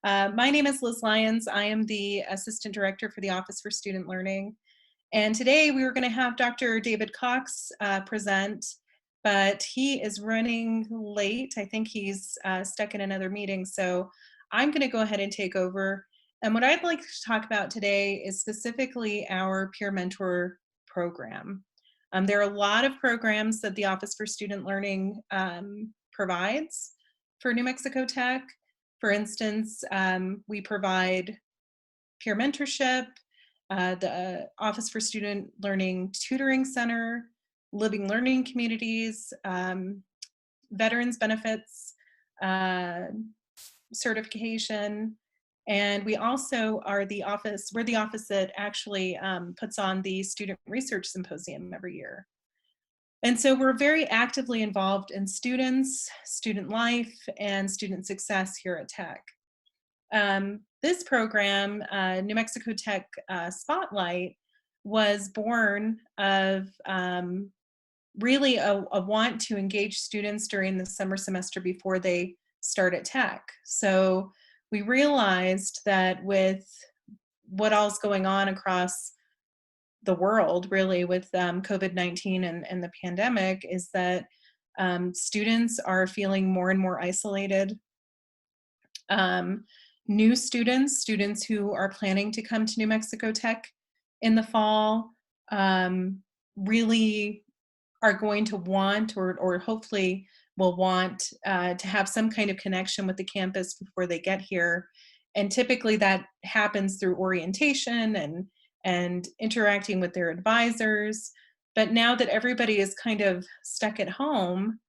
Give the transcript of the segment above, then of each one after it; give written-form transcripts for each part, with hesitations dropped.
My name is Liz Lyons. I am the Assistant Director for the Office for Student Learning. And today we were going to have Dr. David Cox present, but he is running late. I think he's stuck in another meeting. So I'm going to go ahead and take over. And what I'd like to talk about today is specifically our Peer Mentor program. There are a lot of programs that the Office for Student Learning provides for New Mexico Tech. For instance, we provide peer mentorship, the Office for Student Learning Tutoring Center, living learning communities, veterans benefits, certification, and we also are the office, we're the office that actually puts on the Student Research Symposium every year. And so we're very actively involved in students, student life, and student success here at Tech. This program, New Mexico Tech Spotlight, was born of really a want to engage students during the summer semester before they start at Tech. So we realized that with what all's going on across the world, really, with COVID-19 and the pandemic, is that students are feeling more and more isolated. New students who are planning to come to New Mexico Tech in the fall, really are going to want, or hopefully will want, to have some kind of connection with the campus before they get here. And typically that happens through orientation and interacting with their advisors. But now that everybody is kind of stuck at home,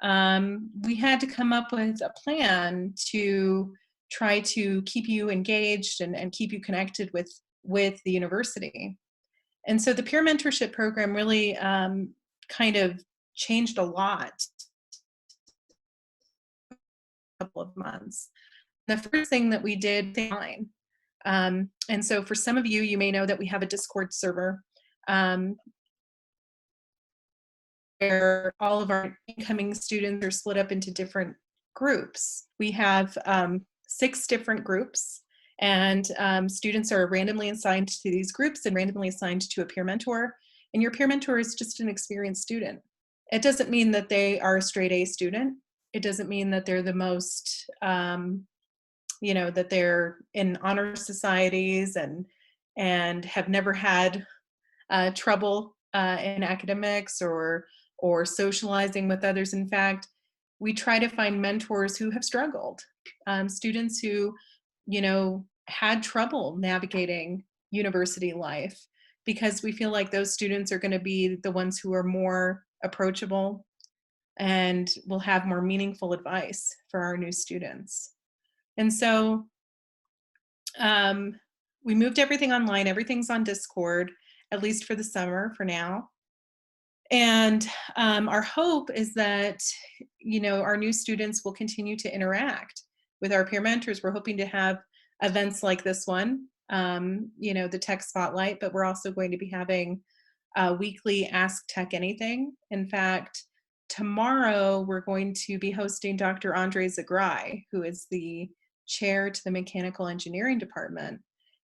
we had to come up with a plan to try to keep you engaged and keep you connected with the university. And so the peer mentorship program really kind of changed a lot in a couple of months. The first thing that we did was online. And so for some of you, you may know that we have a Discord server where all of our incoming students are split up into different groups. We have 6 different groups, and students are randomly assigned to these groups and randomly assigned to a peer mentor. And your peer mentor is just an experienced student. It doesn't mean that they are a straight A student. It doesn't mean that they're the most, that they're in honor societies and have never had trouble in academics or socializing with others. In fact, we try to find mentors who have struggled, students who, had trouble navigating university life, because we feel like those students are going to be the ones who are more approachable and will have more meaningful advice for our new students. And so we moved everything online. Everything's on Discord, at least for the summer for now. And our hope is that, our new students will continue to interact with our peer mentors. We're hoping to have events like this one, the Tech Spotlight, but we're also going to be having a weekly Ask Tech Anything. In fact, tomorrow we're going to be hosting Dr. Andre Zagrai, who is the chair to the Mechanical Engineering Department.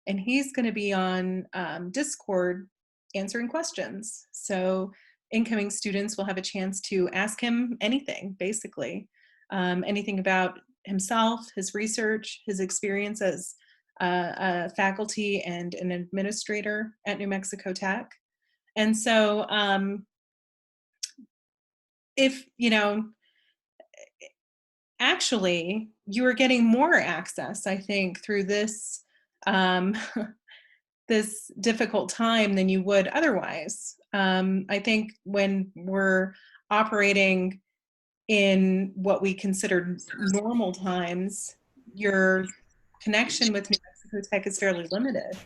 And he's going to be on Discord answering questions. So incoming students will have a chance to ask him anything, basically, anything about himself, his research, his experience as a faculty and an administrator at New Mexico Tech. And so actually you are getting more access, I think, through this this difficult time than you would otherwise. I think when we're operating in what we consider normal times, your connection with New Mexico Tech is fairly limited.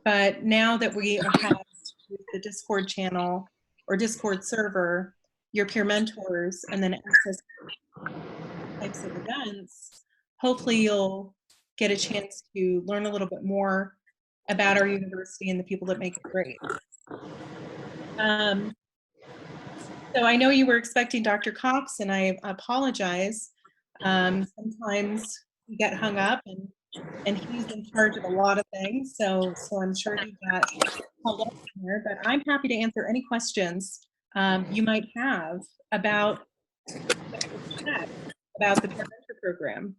But now that we have the Discord channel or Discord server, your peer mentors, and then access types of events, hopefully you'll get a chance to learn a little bit more about our university and the people that make it great. So I know you were expecting Dr. Cox, and I apologize. Sometimes we get hung up, and and he's in charge of a lot of things. So I'm sure he got held up there. But I'm happy to answer any questions you might have about about the Peer Mentor program.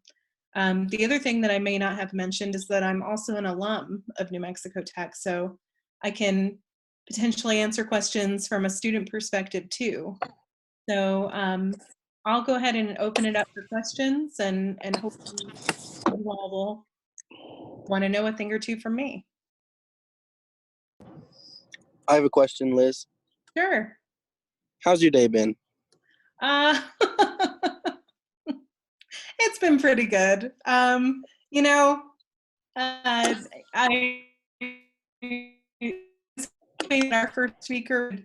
The other thing that I may not have mentioned is that I'm also an alum of New Mexico Tech, so I can potentially answer questions from a student perspective too. So I'll go ahead and open it up for questions, and hopefully you all will want to know a thing or two from me. I have a question, Liz. Sure. How's your day been? Uh, it's been pretty good. You know, I our first speaker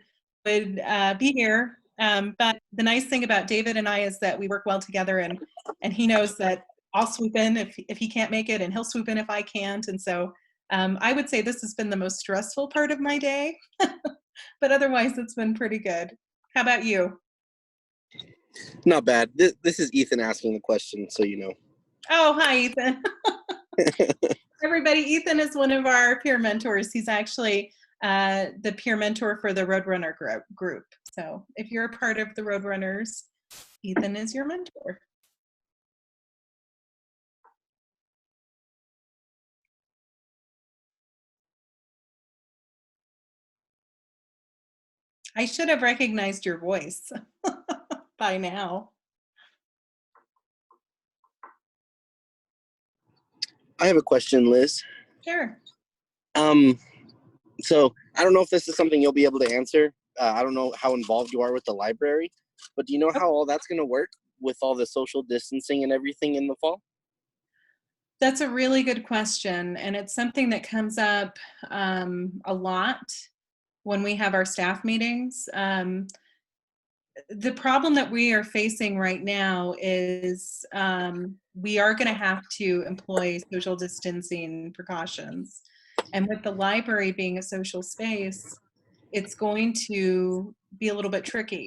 would be here. But the nice thing about David and I is that we work well together, and he knows that I'll swoop in if he can't make it, and he'll swoop in if I can't. And so I would say this has been the most stressful part of my day, but otherwise it's been pretty good. How about you? Not bad. This is Ethan asking the question, so you know. Oh, hi, Ethan. Everybody, Ethan is one of our peer mentors. He's actually the peer mentor for the Roadrunner group. So if you're a part of the Roadrunners, Ethan is your mentor. I should have recognized your voice by now. I have a question, Liz. Sure. So I don't know if this is something you'll be able to answer. I don't know how involved you are with the library, but do you know how all that's going to work with all the social distancing and everything in the fall? That's a really good question, and it's something that comes up a lot when we have our staff meetings. The problem that we are facing right now is we are going to have to employ social distancing precautions. And with the library being a social space, it's going to be a little bit tricky.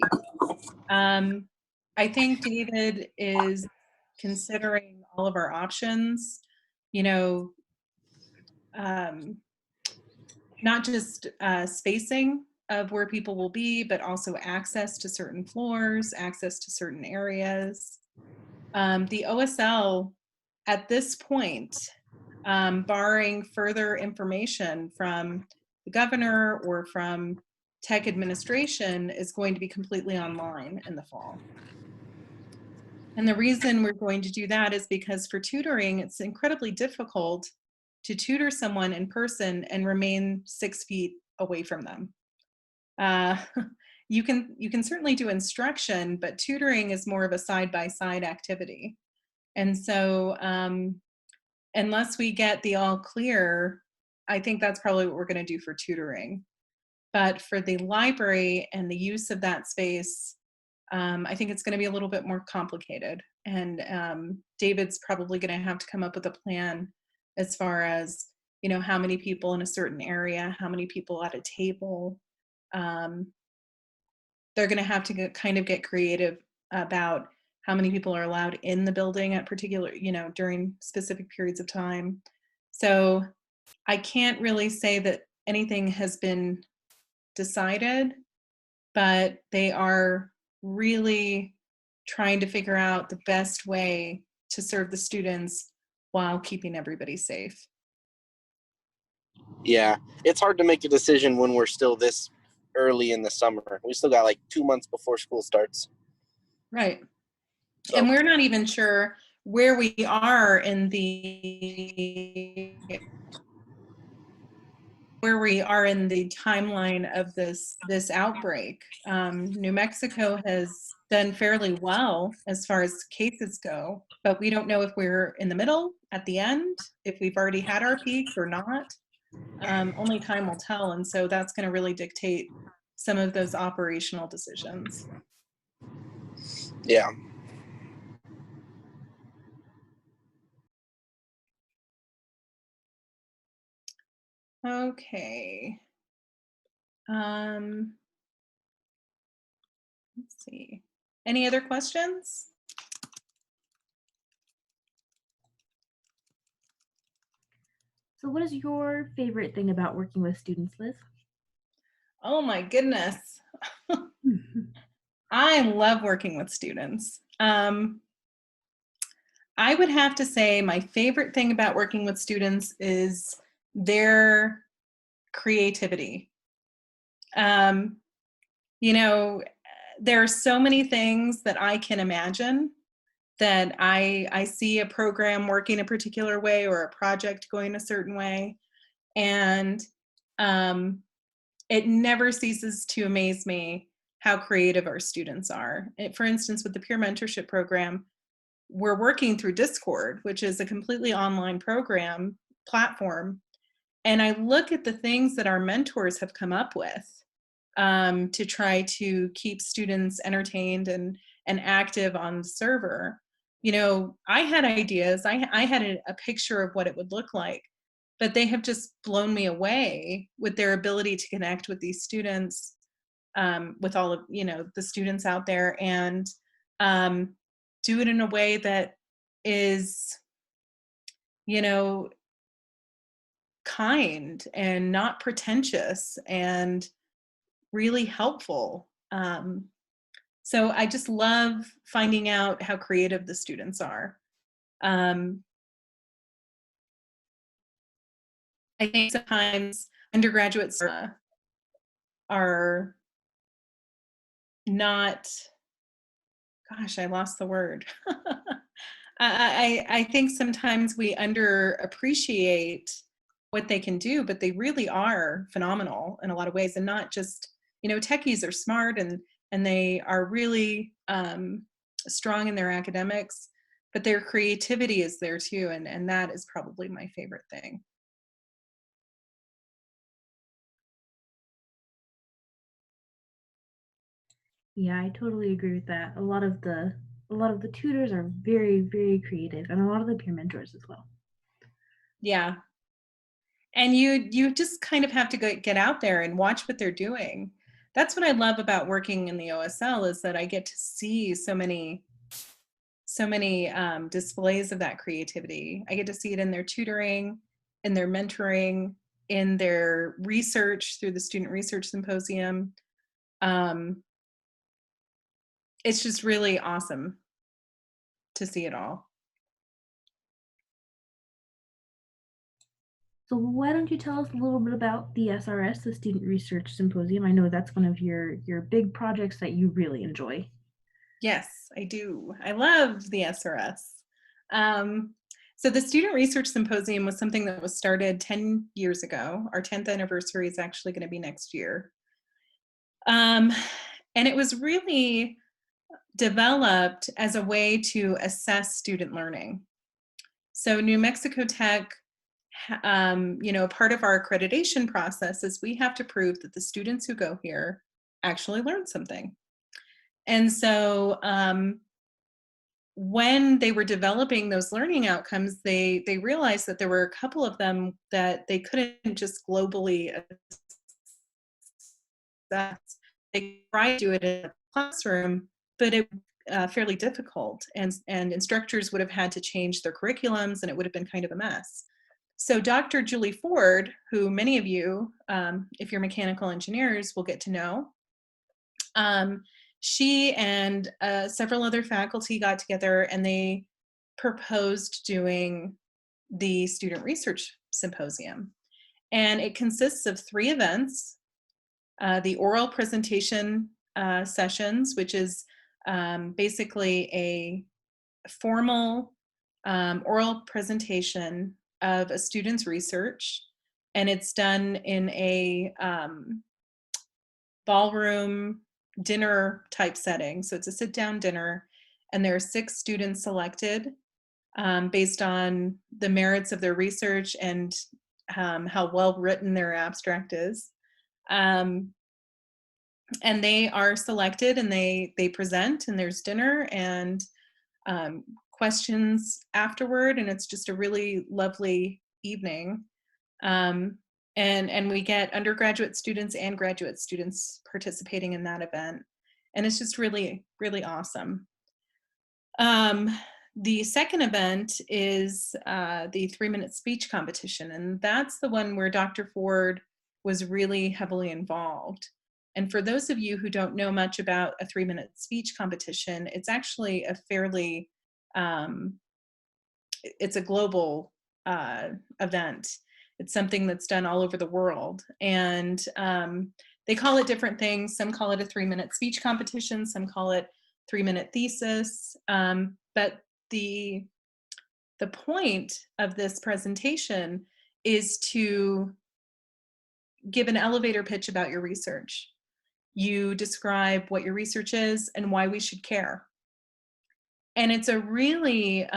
I think David is considering all of our options, you know, um, not just spacing of where people will be, but also access to certain floors, access to certain areas. The OSL at this point, barring further information from the governor or from tech administration, is going to be completely online in the fall. And the reason we're going to do that is because for tutoring, it's incredibly difficult to tutor someone in person and remain 6 feet away from them. Uh, you can certainly do instruction, but tutoring is more of a side-by-side activity. And so unless we get the all clear, I think that's probably what we're going to do for tutoring. But for the library and the use of that space, I think it's going to be a little bit more complicated. And David's probably going to have to come up with a plan as far as, you know, how many people in a certain area, how many people at a table. They're going to have to get creative about how many people are allowed in the building at particular, you know, during specific periods of time. So I can't really say that anything has been decided, but they are really trying to figure out the best way to serve the students while keeping everybody safe. Yeah, it's hard to make a decision when we're still this early in the summer. We still got like 2 months before school starts. Right. So. And we're not even sure where we are in the timeline of this outbreak. New Mexico has done fairly well as far as cases go, but we don't know if we're in the middle, at the end, if we've already had our peak or not. Only time will tell, and so that's going to really dictate some of those operational decisions. Yeah. Okay. Let's see. Any other questions? So, what is your favorite thing about working with students, Liz? Oh my goodness. I love working with students. I would have to say my favorite thing about working with students is their creativity. Um, you know, there are so many things that I can imagine that I see a program working a particular way or a project going a certain way, and um, it never ceases to amaze me how creative our students are. For instance, with the peer mentorship program, we're working through Discord, which is a completely online program platform. And I look at the things that our mentors have come up with to try to keep students entertained and active on the server. You know, I had ideas, I had a picture of what it would look like, but they have just blown me away with their ability to connect with these students, with all of, you know, the students out there, and um, do it in a way that is, you know, kind and not pretentious and really helpful. So I just love finding out how creative the students are. Um, I think sometimes undergraduates are not, gosh, I lost the word. I think sometimes we underappreciate what they can do, but they really are phenomenal in a lot of ways, and not just, you know, techies are smart and they are really strong in their academics, but their creativity is there too, and that is probably my favorite thing. Yeah, I totally agree with that. A lot of the tutors are very, very creative, and a lot of the peer mentors as well. Yeah, and you just kind of have to get out there and watch what they're doing. That's what I love about working in the OSL, is that I get to see so many displays of that creativity. I get to see it in their tutoring, in their mentoring, in their research through the Student Research Symposium. Um, it's just really awesome to see it all. So, why don't you tell us a little bit about the SRS, the Student Research Symposium? I know that's one of your big projects that you really enjoy. Yes, I do. I love the SRS. Um, so the Student Research Symposium was something that was started 10 years ago. Our 10th anniversary is actually going to be next year. Um, and it was really developed as a way to assess student learning. So New Mexico Tech, you know, part of our accreditation process is we have to prove that the students who go here actually learn something. And so when they were developing those learning outcomes, they realized that there were a couple of them that they couldn't just globally assess. They tried to do it in a classroom, but it fairly difficult, and instructors would have had to change their curriculums, and it would have been kind of a mess. So Dr. Julie Ford, who many of you, if you're mechanical engineers, will get to know, um, she and several other faculty got together and they proposed doing the Student Research Symposium. And it consists of 3 events: the oral presentation sessions, which is basically a formal oral presentation of a student's research, and it's done in a ballroom dinner type setting. So it's a sit down dinner, and there are 6 students selected based on the merits of their research and how well written their abstract is. Um, and they are selected and they present, and there's dinner and questions afterward, and it's just a really lovely evening. Um, and we get undergraduate students and graduate students participating in that event, and it's just really awesome. Um, The second event is the 3-minute speech competition, and that's the one where Dr. Ford was really heavily involved. And for those of you who don't know much about a 3-minute speech competition, it's actually a fairly, it's a global event. It's something that's done all over the world. And they call it different things. Some call it a 3-minute speech competition. Some call it 3-minute thesis. But the point of this presentation is to give an elevator pitch about your research. You describe what your research is and why we should care. And it's a really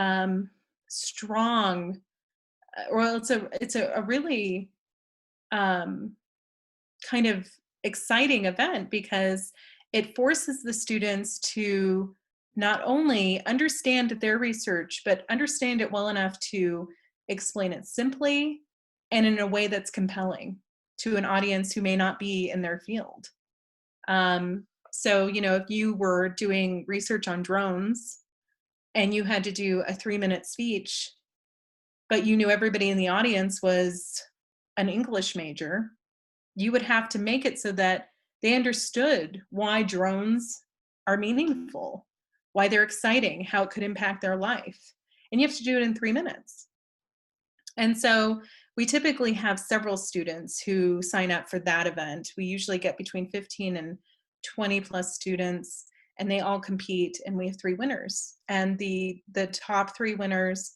strong, well, it's a really kind of exciting event, because it forces the students to not only understand their research, but understand it well enough to explain it simply and in a way that's compelling to an audience who may not be in their field. So, you know, if you were doing research on drones and you had to do a 3-minute speech, but you knew everybody in the audience was an English major, you would have to make it so that they understood why drones are meaningful, why they're exciting, how it could impact their life. And you have to do it in 3 minutes. And so we typically have several students who sign up for that event. We usually get between 15 and 20 plus students, and they all compete, and we have 3 winners. And the top 3 winners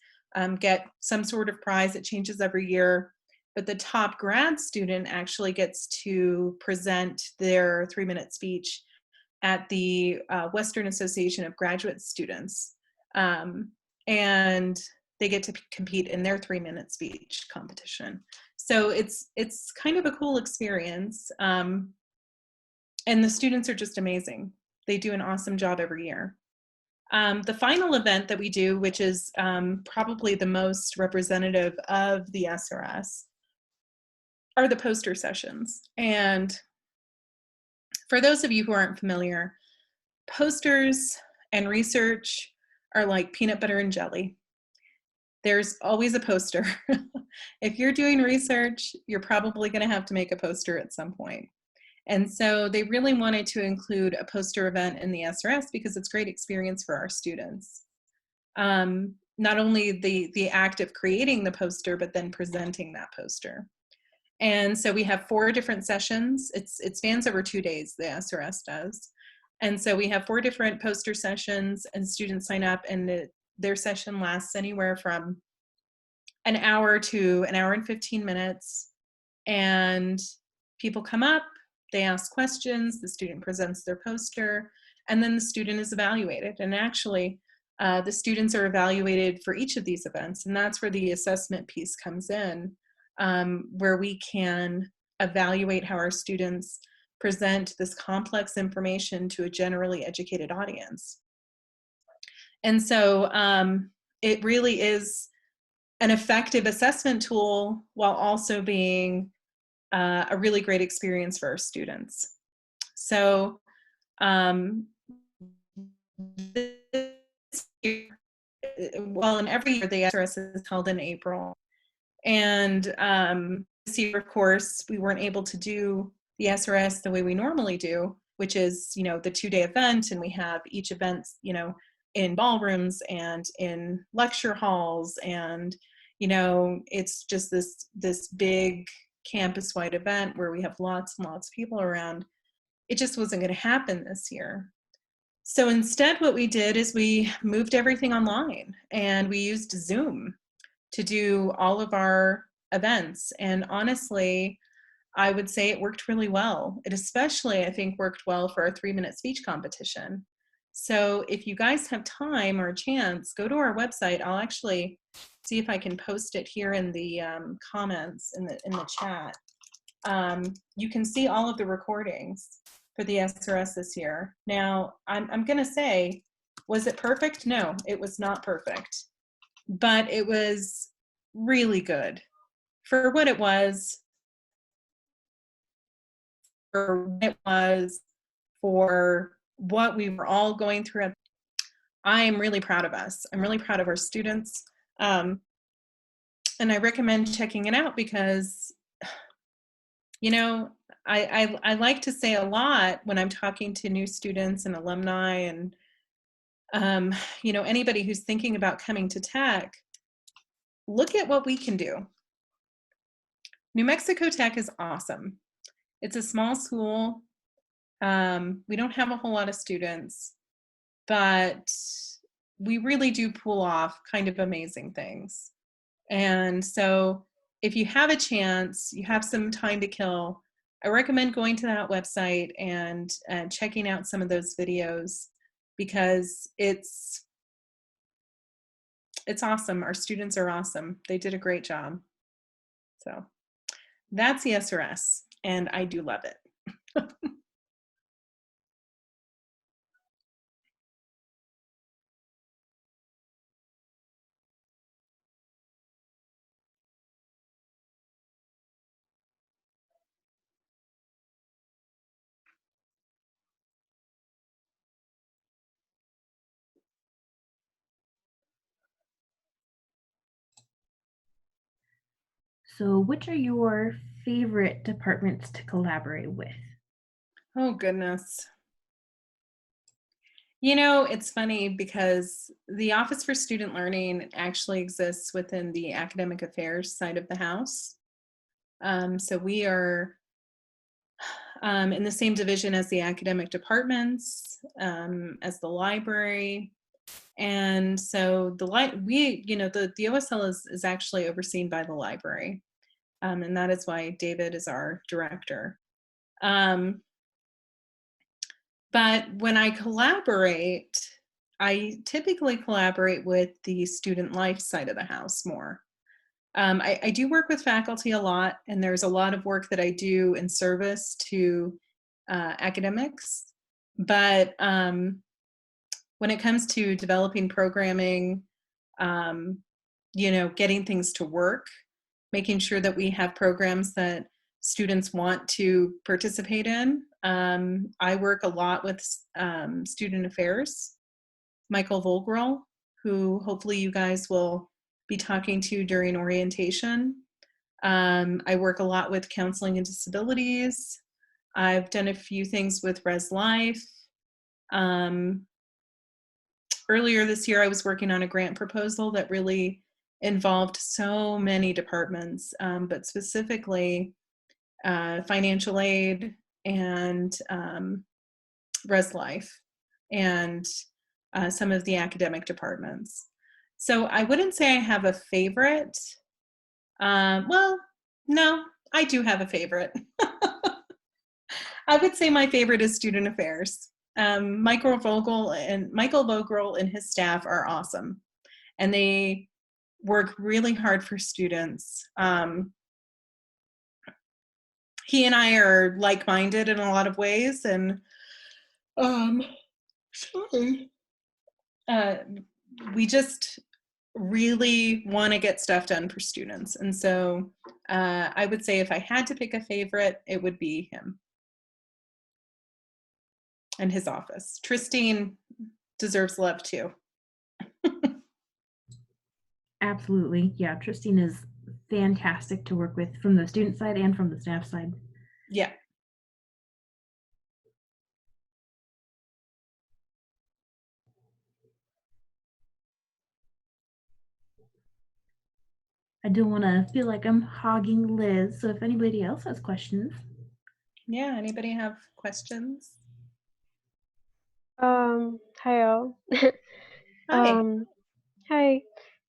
get some sort of prize. It changes every year. But the top grad student actually gets to present their 3-minute speech at the Western Association of Graduate Students. And they get to compete in their 3-minute speech competition. So it's kind of a cool experience. And the students are just amazing. They do an awesome job every year. The final event that we do, which is probably the most representative of the SRS, are the poster sessions. And for those of you who aren't familiar, posters and research are like peanut butter and jelly. There's always a poster. If you're doing research, you're probably going to have to make a poster at some point. And so they really wanted to include a poster event in the SRS because it's a great experience for our students. Not only the act of creating the poster, but then presenting that poster. And so we have 4 different sessions. It spans over 2 days, the SRS does. And so we have 4 different poster sessions, and students sign up, and their session lasts anywhere from an hour to an hour and 15 minutes. And people come up, they ask questions, the student presents their poster, and then the student is evaluated. And actually, the students are evaluated for each of these events, and that's where the assessment piece comes in. Where we can evaluate how our students present this complex information to a generally educated audience. And so it really is an effective assessment tool while also being a really great experience for our students. So this year, well, and every year the SRS is held in April. And this year, of course, we weren't able to do the SRS the way we normally do, which is, you know, the 2-day event, and we have each event, you know, in ballrooms and in lecture halls, and, you know, it's just this big campus-wide event where we have lots and lots of people around. It just wasn't going to happen this year. So instead, what we did is we moved everything online, and we used Zoom to do all of our events. And honestly, I would say it worked really well. It especially, I think, worked well for our 3-minute speech competition. So if you guys have time or a chance, go to our website. I'll actually see if I can post it here in the comments in the chat. You can see all of the recordings for the SRS this year. Now, I'm going to say, was it perfect? No, it was not perfect. But it was really good for what it was, for what we were all going through. I am really proud of us. I'm really proud of our students. And I recommend checking it out because, you know, I like to say a lot when I'm talking to new students and alumni and, you know, anybody who's thinking about coming to Tech, look at what we can do. New Mexico Tech is awesome. It's a small school. We don't have a whole lot of students, but we really do pull off kind of amazing things. And so if you have a chance, you have some time to kill, I recommend going to that website and checking out some of those videos because it's awesome. Our students are awesome. They did a great job. So that's the SRS, and I do love it. So, which are your favorite departments to collaborate with? Oh, goodness. You know, it's funny because the Office for Student Learning actually exists within the academic affairs side of the house. So we are in the same division as the academic departments, as the library. And so the OSL is actually overseen by the library. And that is why David is our director. But when I collaborate, I typically collaborate with the student life side of the house more. I do work with faculty a lot, and there's a lot of work that I do in service to academics. But when it comes to developing programming, um, you know, getting things to work, making sure that we have programs that students want to participate in. I work a lot with student affairs, Michael Volgrel, who hopefully you guys will be talking to during orientation. I work a lot with counseling and disabilities. I've done a few things with Res Life. Earlier this year, I was working on a grant proposal that really involved so many departments, but specifically financial aid and Res Life and some of the academic departments. So I wouldn't say I have a favorite. Well, no, I do have a favorite. I would say my favorite is student affairs. Michael Vogel and his staff are awesome, and they work really hard for students. He and I are like-minded in a lot of ways, and sorry, we just really want to get stuff done for students. And so I would say if I had to pick a favorite, it would be him and his office. Tristine deserves love too. Absolutely. Yeah, Tristine is fantastic to work with from the student side and from the staff side. Yeah. I don't want to feel like I'm hogging Liz, so if anybody else has questions. Yeah, anybody have questions? Hi all. Hi. Hi.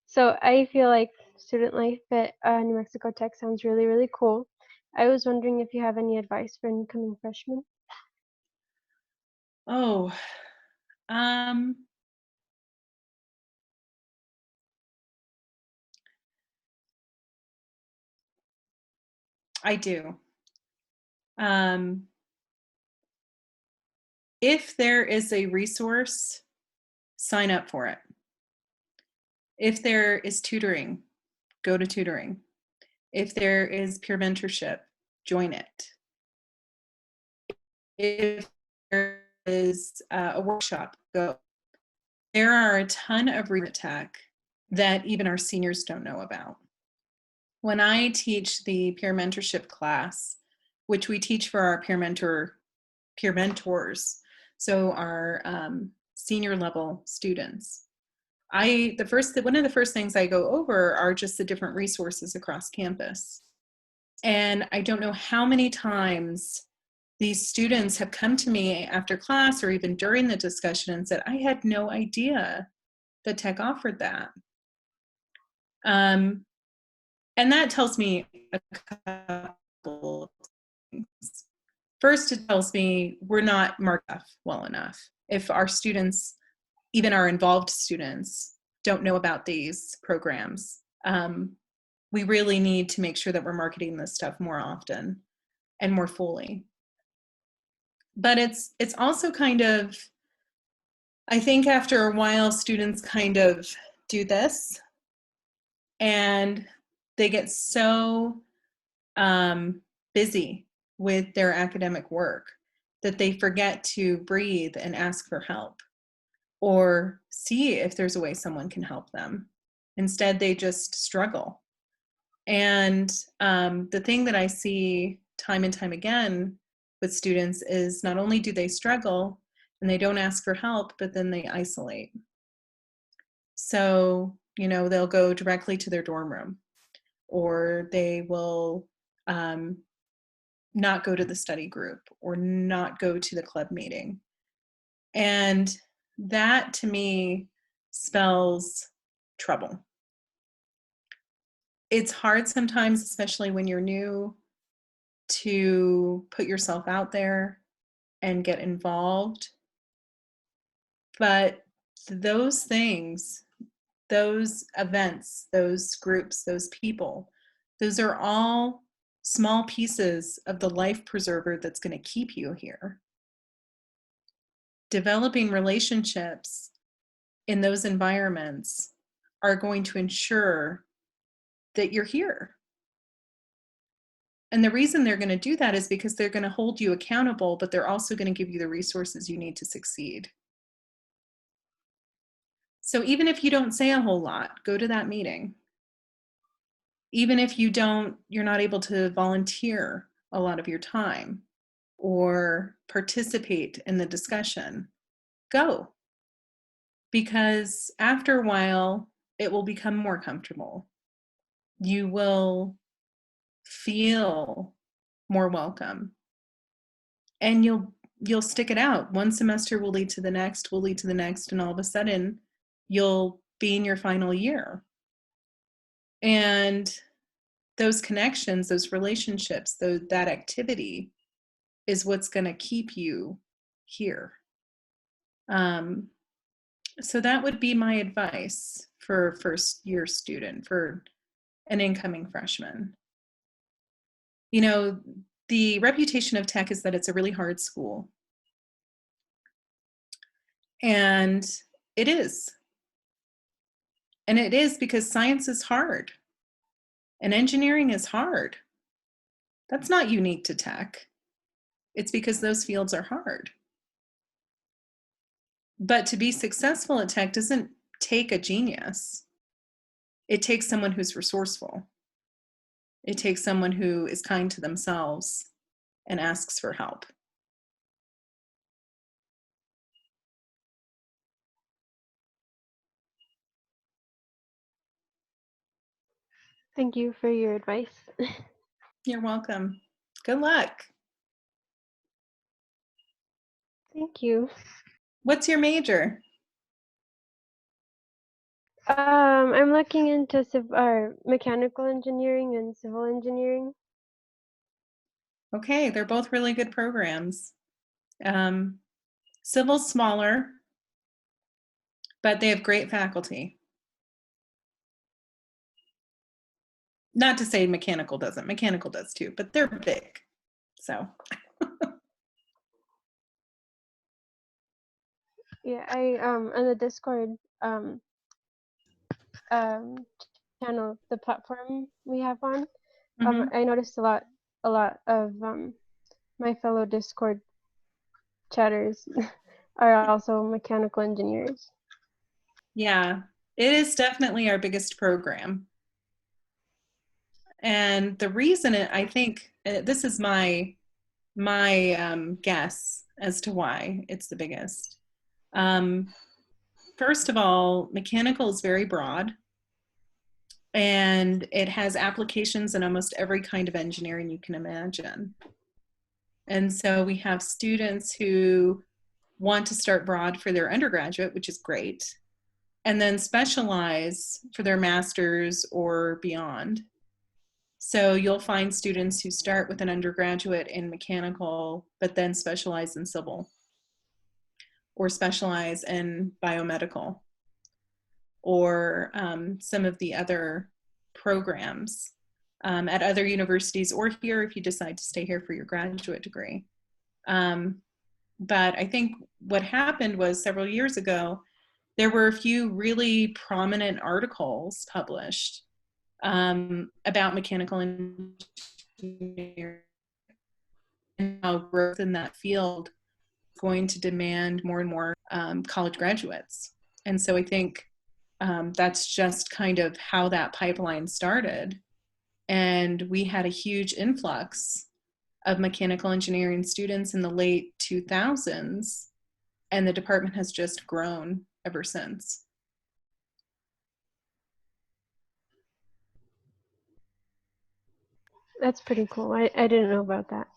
So I feel like student life at New Mexico Tech sounds really, really cool. I was wondering if you have any advice for incoming freshmen. Oh, um, I do. If there is a resource, sign up for it. If there is tutoring, go to tutoring. If there is peer mentorship, join it. If there is a workshop, go. there are a ton of tech that even our seniors don't know about. When I teach the peer mentorship class, which we teach for our peer mentors, so our senior level students, one of the first things I go over are just the different resources across campus. And I don't know how many times these students have come to me after class or even during the discussion and said, I had no idea that tech offered that. And that tells me a couple of things. First, it tells me we're not marked well enough. If our students, even our involved students, don't know about these programs, we really need to make sure that we're marketing this stuff more often and more fully. But it's also kind of, I think after a while, students kind of do this and they get so busy with their academic work that they forget to breathe and ask for help or see if there's a way someone can help them. Instead, they just struggle. And the thing that I see time and time again with students is not only do they struggle and they don't ask for help, but then they isolate. So, they'll go directly to their dorm room, or they will not go to the study group or not go to the club meeting. And that to me spells trouble. It's hard sometimes, especially when you're new, to put yourself out there and get involved. But those things, those events, those groups, those people, those are all small pieces of the life preserver that's going to keep you here. Developing relationships in those environments are going to ensure that you're here. And the reason they're going to do that is because they're going to hold you accountable, but they're also going to give you the resources you need to succeed. So even if you don't say a whole lot, go to that meeting. Even if you're not able to volunteer a lot of your time or participate in the discussion, go. Because after a while, it will become more comfortable. You will feel more welcome. And you'll stick it out. One semester will lead to the next, and all of a sudden you'll be in your final year. And those connections, those relationships, that activity is what's going to keep you here. So that would be my advice for a first year student, for an incoming freshman. The reputation of tech is that it's a really hard school. And it is. And it is because science is hard and engineering is hard. That's not unique to tech. It's because those fields are hard. But to be successful at tech doesn't take a genius. It takes someone who's resourceful. It takes someone who is kind to themselves and asks for help. Thank you for your advice. You're welcome. Good luck. Thank you. What's your major? I'm looking into mechanical engineering and civil engineering. Okay, they're both really good programs. Civil's smaller, but they have great faculty. Not to say mechanical doesn't. Mechanical does too, but they're big. So. Yeah, I on the Discord channel, the platform we have on, I noticed a lot of my fellow Discord chatters are also mechanical engineers. Yeah, it is definitely our biggest program. And the reason I think this is my guess as to why it's the biggest. First of all, mechanical is very broad, and it has applications in almost every kind of engineering you can imagine. And so we have students who want to start broad for their undergraduate, which is great, and then specialize for their master's or beyond. So you'll find students who start with an undergraduate in mechanical, but then specialize in civil or specialize in biomedical or some of the other programs at other universities, or here if you decide to stay here for your graduate degree. But I think what happened was several years ago, there were a few really prominent articles published about mechanical engineering and how growth in that field is going to demand more and more college graduates. And so I think that's just kind of how that pipeline started. And we had a huge influx of mechanical engineering students in the late 2000s, and the department has just grown ever since. That's pretty cool. I didn't know about that.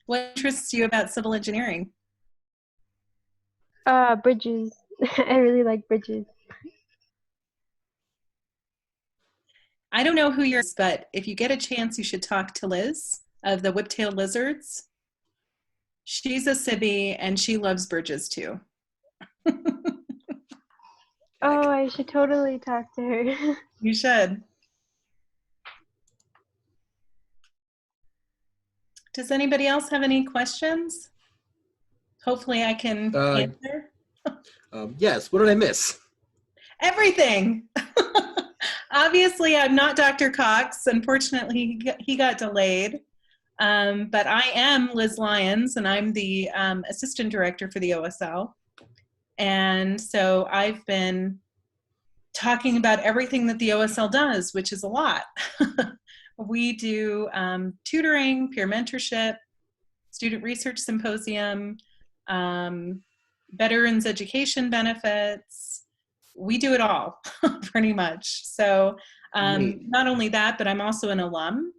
What interests you about civil engineering? Bridges. I really like bridges. I don't know who you're, but if you get a chance, you should talk to Liz of the Whiptail Lizards. She's a civvy and she loves bridges too. Oh, I should totally talk to her. You should. Does anybody else have any questions? Hopefully I can answer. Yes, what did I miss? Everything. Obviously, I'm not Dr. Cox. Unfortunately, he got delayed. But I am Liz Lyons, and I'm the assistant director for the OSL. And so I've been talking about everything that the OSL does, which is a lot. We do tutoring, peer mentorship, student research symposium, veterans education benefits. We do it all pretty much. So not only that, but I'm also an alum.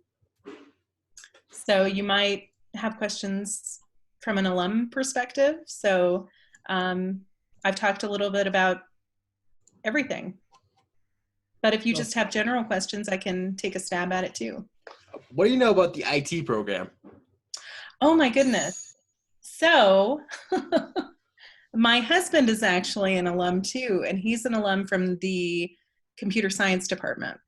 So you might have questions from an alum perspective. So I've talked a little bit about everything. But if you just have general questions, I can take a stab at it too. What do you know about the IT program? Oh my goodness. So my husband is actually an alum too, and he's an alum from the computer science department.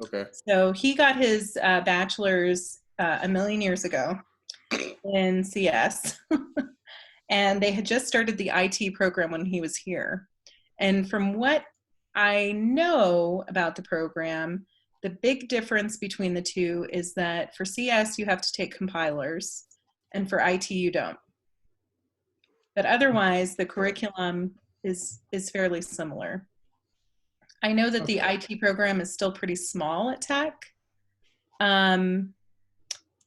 Okay. So he got his bachelor's a million years ago in CS. And they had just started the IT program when he was here. And from what I know about the program, the big difference between the two is that for CS, you have to take compilers, and for IT, you don't. But otherwise, the curriculum is fairly similar. I know that the IT program is still pretty small at Tech,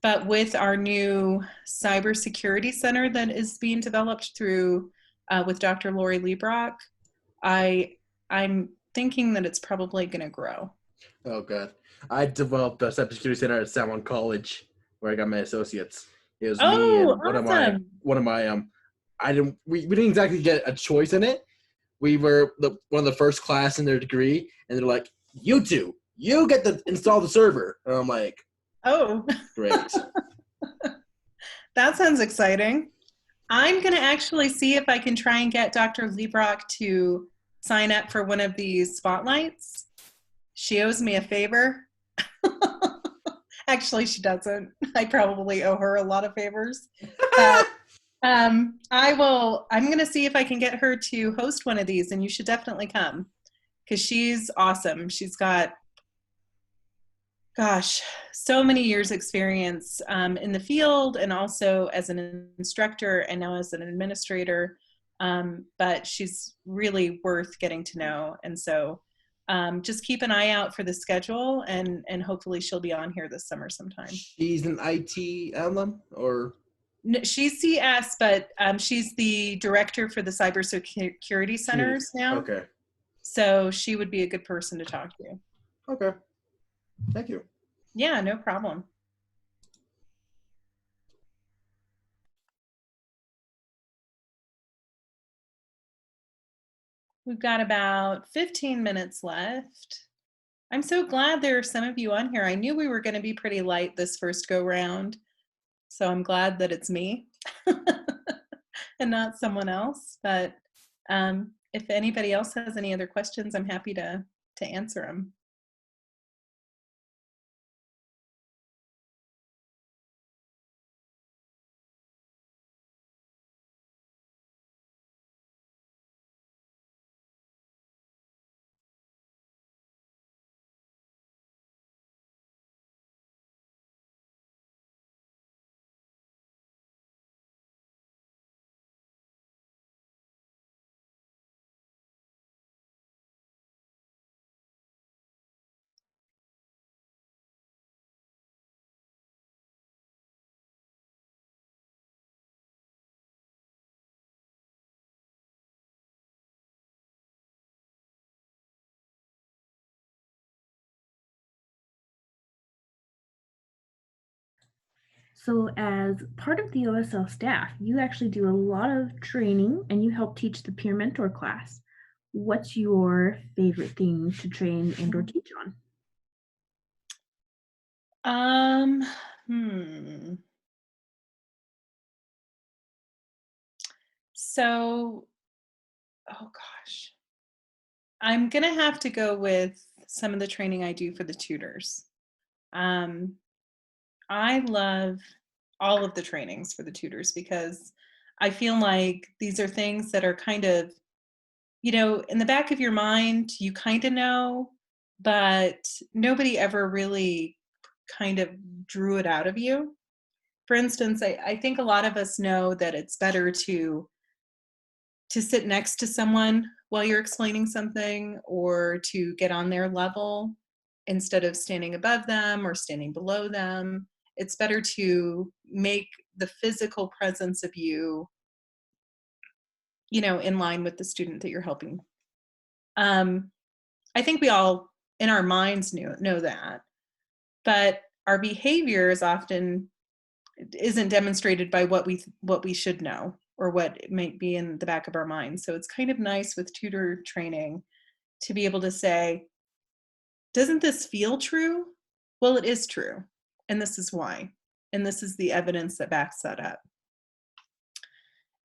but with our new cybersecurity center that is being developed through with Dr. Lori Liebrock, I'm thinking that it's probably going to grow. Oh, good. I developed a cybersecurity center at San Juan College, where I got my associates. It was me and awesome. we didn't exactly get a choice in it. We were one of the first class in their degree, and they're like, you two, you get to install the server. And I'm like, oh, great. That sounds exciting. I'm going to actually see if I can try and get Dr. Liebrock to sign up for one of these spotlights. She owes me a favor. Actually, she doesn't. I probably owe her a lot of favors. But I'm going to see if I can get her to host one of these, and you should definitely come because she's awesome. She's got, gosh, so many years experience in the field and also as an instructor and now as an administrator. but she's really worth getting to know. And so just keep an eye out for the schedule, and hopefully she'll be on here this summer sometime. She's an IT alum, or? No, she's CS, but she's the director for the cybersecurity centers now. Okay. So she would be a good person to talk to. Okay. Thank you. Yeah, no problem. We've got about 15 minutes left. I'm so glad there are some of you on here. I knew we were going to be pretty light this first go round, so I'm glad that it's me and not someone else. But if anybody else has any other questions, I'm happy to answer them. So as part of the OSL staff, you actually do a lot of training and you help teach the peer mentor class. What's your favorite thing to train and or teach on? So, oh gosh, I'm gonna have to go with some of the training I do for the tutors. I love all of the trainings for the tutors because I feel like these are things that are kind of, you know, in the back of your mind, you kind of know, but nobody ever really kind of drew it out of you. For instance, I think a lot of us know that it's better to sit next to someone while you're explaining something, or to get on their level instead of standing above them or standing below them. It's better to make the physical presence of you, you know, in line with the student that you're helping. I think we all in our minds know that, but our behavior is often isn't demonstrated by what we should know or what might be in the back of our minds. So it's kind of nice with tutor training to be able to say, doesn't this feel true? Well, it is true, and this is why, and this is the evidence that backs that up.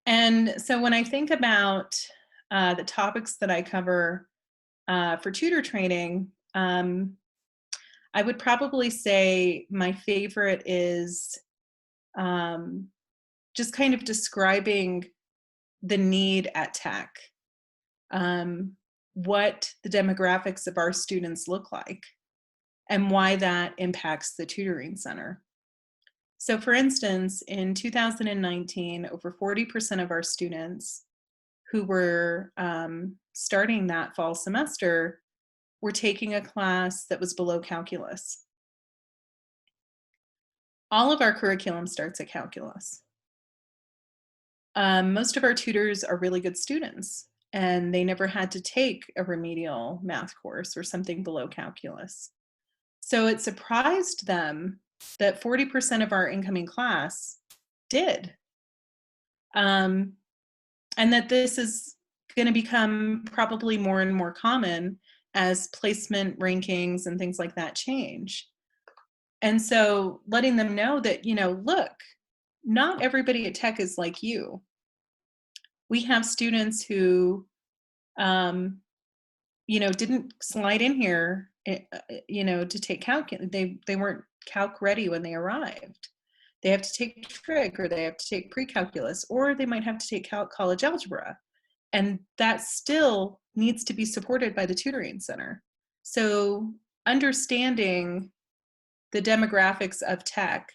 And so when I think about the topics that I cover for tutor training, I would probably say my favorite is just kind of describing the need at Tech, what the demographics of our students look like, and why that impacts the tutoring center. So for instance, in 2019, over 40% of our students who were starting that fall semester were taking a class that was below calculus. All of our curriculum starts at calculus. Most of our tutors are really good students, and they never had to take a remedial math course or something below calculus. So it surprised them that 40% of our incoming class did. And that this is going to become probably more and more common as placement rankings and things like that change. And so letting them know that, you know, look, not everybody at Tech is like you. We have students who, you know, didn't slide in here, you know, to take calc. They weren't calc ready when they arrived. They have to take trig, or they have to take pre-calculus, or they might have to take college algebra. And that still needs to be supported by the tutoring center. So understanding the demographics of Tech,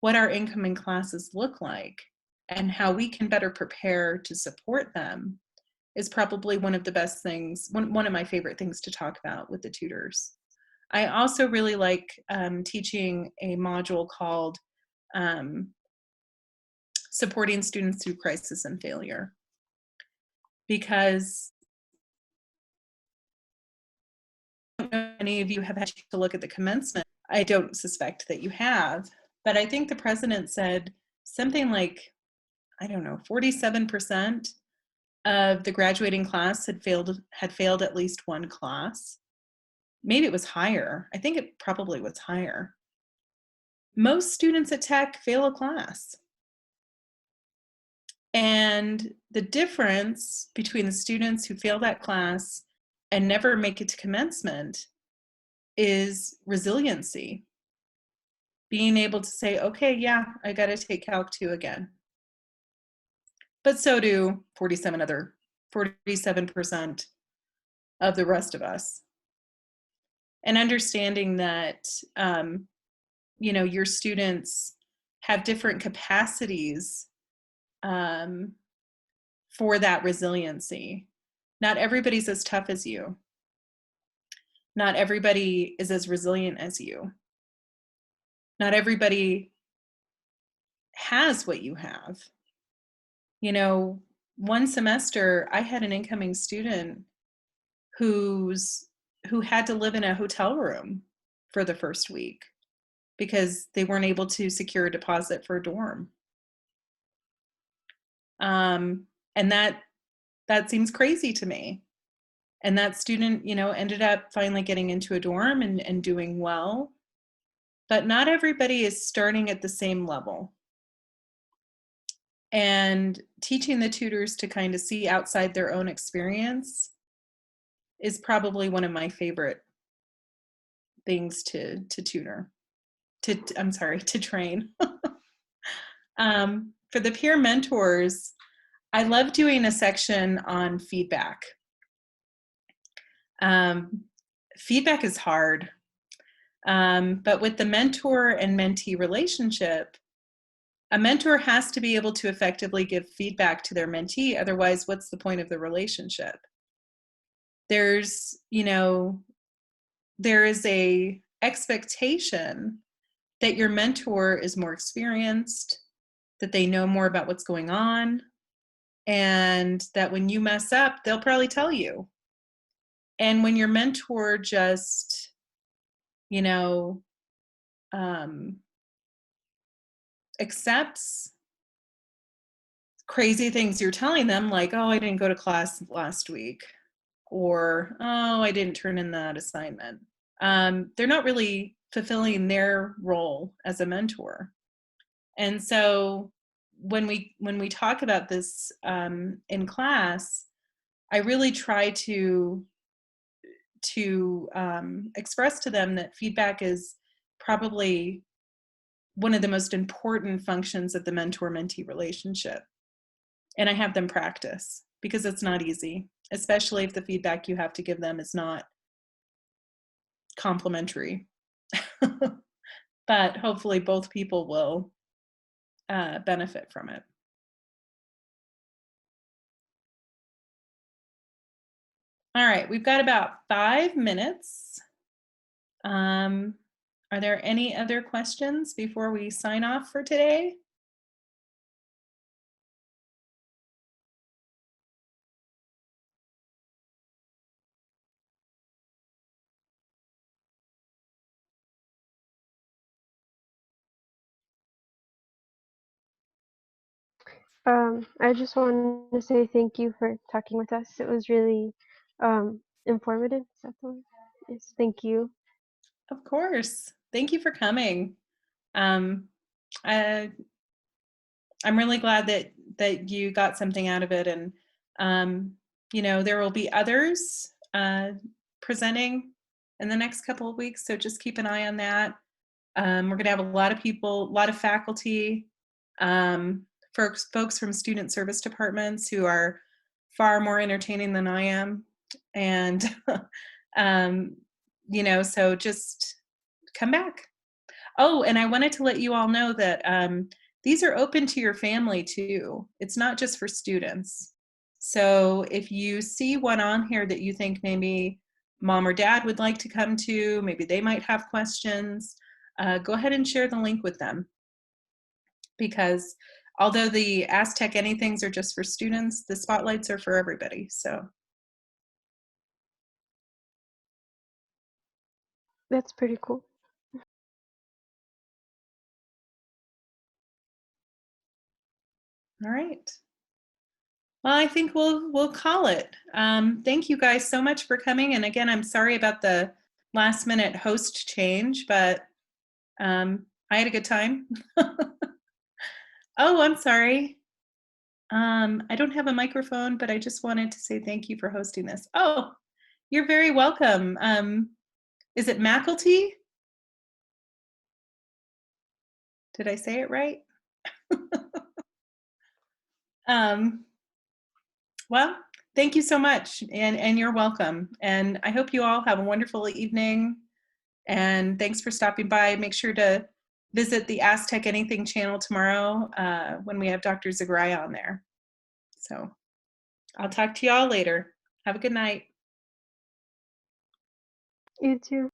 what our incoming classes look like, and how we can better prepare to support them is probably one of the best things, one of my favorite things to talk about with the tutors. I also really like teaching a module called Supporting Students Through Crisis and Failure, because I don't know if any of you have had to look at the commencement. I don't suspect that you have, but I think the president said something like, I don't know, 47% of the graduating class had failed at least one class. Maybe it was higher. I think it probably was higher. Most students at Tech fail a class. And the difference between the students who fail that class and never make it to commencement is resiliency. Being able to say, okay, yeah, I got to take Calc 2 again. But so do 47% of the rest of us. And understanding that, you know, your students have different capacities for that resiliency. Not everybody's as tough as you. Not everybody is as resilient as you. Not everybody has what you have. You know, one semester I had an incoming student who had to live in a hotel room for the first week because they weren't able to secure a deposit for a dorm. And that seems crazy to me. And that student, you know, ended up finally getting into a dorm and doing well. But not everybody is starting at the same level. And teaching the tutors to kind of see outside their own experience is probably one of my favorite things to tutor, to train. For the peer mentors, I love doing a section on feedback. Feedback is hard, but with the mentor and mentee relationship, a mentor has to be able to effectively give feedback to their mentee. Otherwise, what's the point of the relationship? There's, you know, there is a expectation that your mentor is more experienced, that they know more about what's going on, and that when you mess up, they'll probably tell you. And when your mentor just, you know, accepts crazy things you're telling them, like, oh, I didn't go to class last week, or, oh, I didn't turn in that assignment. They're not really fulfilling their role as a mentor. And so when we talk about this in class, I really try to express to them that feedback is probably one of the most important functions of the mentor-mentee relationship. And I have them practice, because it's not easy, especially if the feedback you have to give them is not complimentary. But hopefully both people will benefit from it. All right, we've got about 5 minutes. Are there any other questions before we sign off for today? I just wanted to say thank you for talking with us. It was really informative. Is that the word? Yes, thank you. Of course. Thank you for coming. I'm really glad that you got something out of it, and you know, there will be others presenting in the next couple of weeks, so just keep an eye on that. We're going to have a lot of people, a lot of faculty, folks from student service departments who are far more entertaining than I am, and you know, so just come back. Oh, and I wanted to let you all know that these are open to your family too. It's not just for students. So if you see one on here that you think maybe mom or dad would like to come to, maybe they might have questions, go ahead and share the link with them. Because although the Ask Tech Anythings are just for students, the spotlights are for everybody. So That's pretty cool. all right. Well, I think we'll call it. Thank you guys so much for coming. And again, I'm sorry about the last minute host change, but I had a good time. Oh, I'm sorry. I don't have a microphone, but I just wanted to say thank you for hosting this. Oh, you're very welcome. Is it Mackelty? Did I say it right? Well, thank you so much, and you're welcome. And I hope you all have a wonderful evening. And thanks for stopping by. Make sure to visit the Ask Tech Anything channel tomorrow when we have Dr. Zagrai on there. So I'll talk to you all later. Have a good night. You too.